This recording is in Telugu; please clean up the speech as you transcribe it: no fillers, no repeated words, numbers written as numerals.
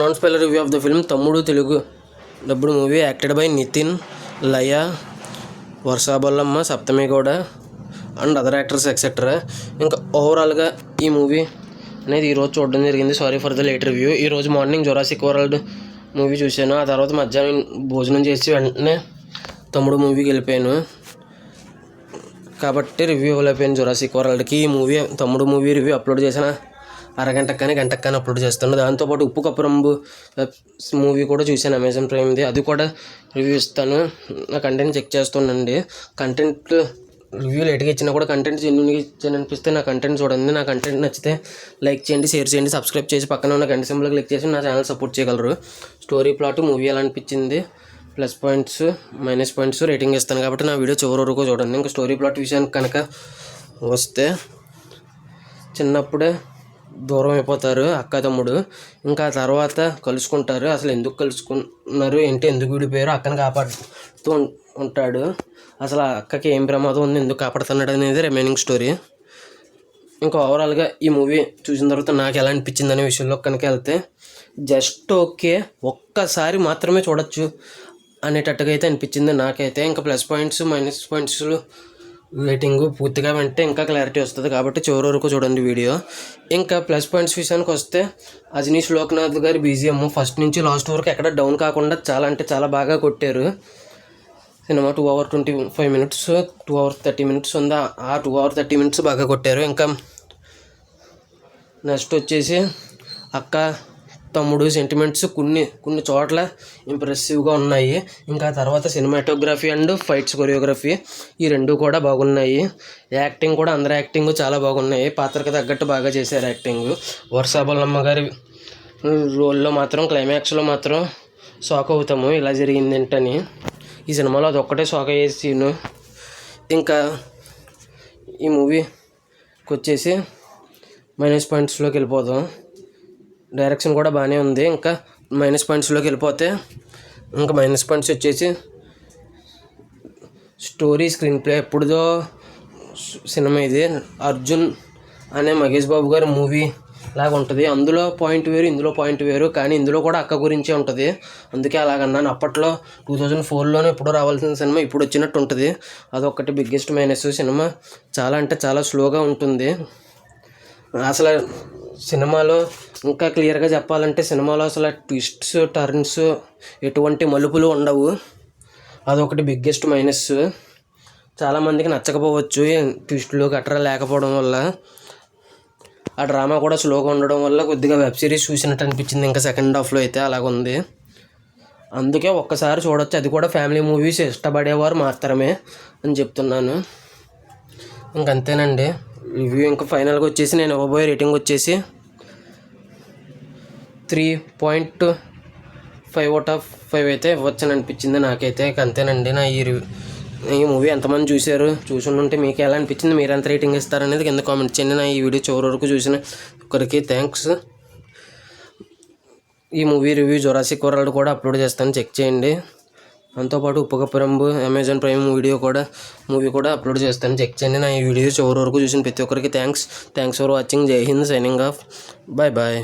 Non spoiler review of the film Thammudu Telugu డబ్బుడు movie acted by Nithin, Laya, Varsha Bollamma, Sapthami Gowda and other actors etcetera. ఇంకా ఓవరాల్గా ఈ మూవీ అనేది ఈరోజు చూడడం జరిగింది. Sorry for the late review. ఈరోజు మార్నింగ్ జొరాసిక్ వరల్డ్ మూవీ చూశాను. ఆ తర్వాత మధ్యాహ్నం భోజనం చేసి వెంటనే తమ్ముడు మూవీకి వెళ్ళిపోయాను కాబట్టి రివ్యూ ఇవ్వలేకపోయాను జొరాసిక్ వరల్డ్కి. ఈ మూవీ తమ్ముడు మూవీ రివ్యూ అప్లోడ్ చేసిన అరగంటకు కానీ గంటకు కానీ అప్లోడ్ చేస్తాను. దాంతోపాటు ఉప్పు కప్పు రంబు మూవీ కూడా చూశాను అమెజాన్ ప్రైమ్ది, అది కూడా రివ్యూ ఇస్తాను. నా కంటెంట్ చెక్ చేస్తానండి. కంటెంట్ రివ్యూ లేట్గా ఇచ్చినా కూడా కంటెంట్ జెన్యూన్గా ఇచ్చాను అనిపిస్తే నా కంటెంట్ చూడండి. నా కంటెంట్ నచ్చితే లైక్ చేయండి, షేర్ చేయండి, సబ్స్క్రైబ్ చేసి పక్కన ఉన్న గంట సింబల్ క్లిక్ చేసి నా ఛానల్ సపోర్ట్ చేయగలరు. స్టోరీ ప్లాట్ మూవీ ఎలా అనిపించింది, plus points minus points rating ఇస్తాను కాబట్టి నా వీడియో చివరి వరకు చూడండి. ఇంకా స్టోరీ ప్లాట్ విషయానికి కనుక వస్తే, చిన్నప్పుడే దూరం అయిపోతారు అక్క తమ్ముడు. ఇంకా తర్వాత కలుసుకుంటారు. అసలు ఎందుకు కలుసుకున్నారు ఏంటి, ఎందుకు విడిపోయారు, అక్కని కాపాడుతూ ఉంటాడు. అసలు ఆ అక్కకి ఏం ప్రమాదం ఉంది, ఎందుకు కాపాడుతున్నాడు అనేది రిమైనింగ్ స్టోరీ. ఇంకా ఓవరాల్గా ఈ మూవీ చూసిన తర్వాత నాకు ఎలా అనిపించింది అనే విషయంలో కనుక వెళ్తే, జస్ట్ ఓకే, ఒక్కసారి మాత్రమే చూడొచ్చు అనేటట్టుగా అయితే అనిపించింది నాకైతే. ఇంకా plus points minus points rating పూర్తిగా వెంటే ఇంకా క్లారిటీ వస్తుంది కాబట్టి చివరి వరకు చూడండి వీడియో. ఇంకా ప్లస్ పాయింట్స్ విషయానికి వస్తే, అజనీష్ లోక్నాథ్ గారి బీజిఎం ఫస్ట్ నుంచి లాస్ట్ వరకు ఎక్కడ డౌన్ కాకుండా చాలా అంటే చాలా బాగా కొట్టారు. Cinema 2 hours 25 minutes 2 hours 30 minutes ఉంది. ఆ 2 hours 30 minutes బాగా కొట్టారు. ఇంకా నెక్స్ట్ వచ్చేసి అక్క తమ్ముడు సెంటిమెంట్స్ కొన్ని చోట్ల ఇంప్రెసివ్గా ఉన్నాయి. ఇంకా తర్వాత సినిమాటోగ్రఫీ అండ్ ఫైట్స్ కొరియోగ్రఫీ ఈ రెండు కూడా బాగున్నాయి. యాక్టింగ్ కూడా అందరి యాక్టింగ్ చాలా బాగున్నాయి. పాత్రకు తగ్గట్టు బాగా చేశారు యాక్టింగ్. వర్షా బొల్లమ్మ గారి రోల్లో మాత్రం క్లైమాక్స్లో మాత్రం షాక్ అవుతాము, ఇలా జరిగింది ఏంటని. ఈ సినిమాలో అది ఒక్కటే షాక్ అయ్యే సీను. ఇంకా ఈ మూవీకి వచ్చేసి మైనస్ పాయింట్స్లోకి వెళ్ళిపోదాం. డైరెక్షన్ కూడా బాగానే ఉంది. ఇంకా మైనస్ పాయింట్స్లోకి వెళ్ళిపోతే, ఇంకా మైనస్ పాయింట్స్ వచ్చేసి స్టోరీ, స్క్రీన్ ప్లే. ఎప్పుడుదో సినిమా ఇది, అర్జున్ అనే మహేష్ బాబు గారి మూవీ లాగా ఉంటుంది. అందులో పాయింట్ వేరు, ఇందులో పాయింట్ వేరు, కానీ ఇందులో కూడా అక్క గురించే ఉంటుంది. అందుకే అలాగన్నాను. అప్పట్లో 2004లోనే ఎప్పుడో రావాల్సిన సినిమా ఇప్పుడు వచ్చినట్టు ఉంటుంది. అదొక్కటి బిగ్గెస్ట్ మైనస్. సినిమా చాలా అంటే చాలా స్లోగా ఉంటుంది. అసలు సినిమాలో ఇంకా క్లియర్గా చెప్పాలంటే, సినిమాలో అసలు ట్విస్ట్స్ టర్న్స్ ఎటువంటి మలుపులు ఉండవు. అదొకటి బిగ్గెస్ట్ మైనస్. చాలామందికి నచ్చకపోవచ్చు ట్విస్టులు గట్రా లేకపోవడం వల్ల. ఆ డ్రామా కూడా స్లోగా ఉండడం వల్ల కొద్దిగా వెబ్ సిరీస్ చూసినట్టు అనిపించింది. ఇంకా సెకండ్ హాఫ్లో అయితే అలాగుంది. అందుకే ఒక్కసారి చూడొచ్చు, అది కూడా ఫ్యామిలీ మూవీస్ ఇష్టపడేవారు మాత్రమే అని చెప్తున్నాను. ఇంకంతేనండి రివ్యూ. ఇంకా ఫైనల్గా వచ్చేసి నేను ఇవ్వబోయే రేటింగ్ వచ్చేసి 3.5 out of 5 అయితే ఇవ్వచ్చని అనిపించింది నాకైతే. అంతేనండి నా ఈ మూవీ ఎంతమంది చూశారు, చూసుంటే మీకు ఎలా అనిపించింది, మీరు ఎంత రేటింగ్ ఇస్తారనేది కింద కామెంట్ చేయండి. నా ఈ వీడియో చివరి వరకు చూసిన ఒకరికి థ్యాంక్స్. ఈ మూవీ రివ్యూ జొరాసిక్ వరల్డ్ కూడా అప్లోడ్ చేస్తాను, చెక్ చేయండి. దాంతోపాటు ఉప్పు కప్పు రంబు అమెజాన్ ప్రైమ్ మూవీ కూడా అప్లోడ్ చేస్తాను, చెక్ చేయండి. నా ఈ వీడియో చివరి వరకు చూసిన ప్రతి ఒక్కరికి thanks for watching. Jai Hind, signing off. Bye bye.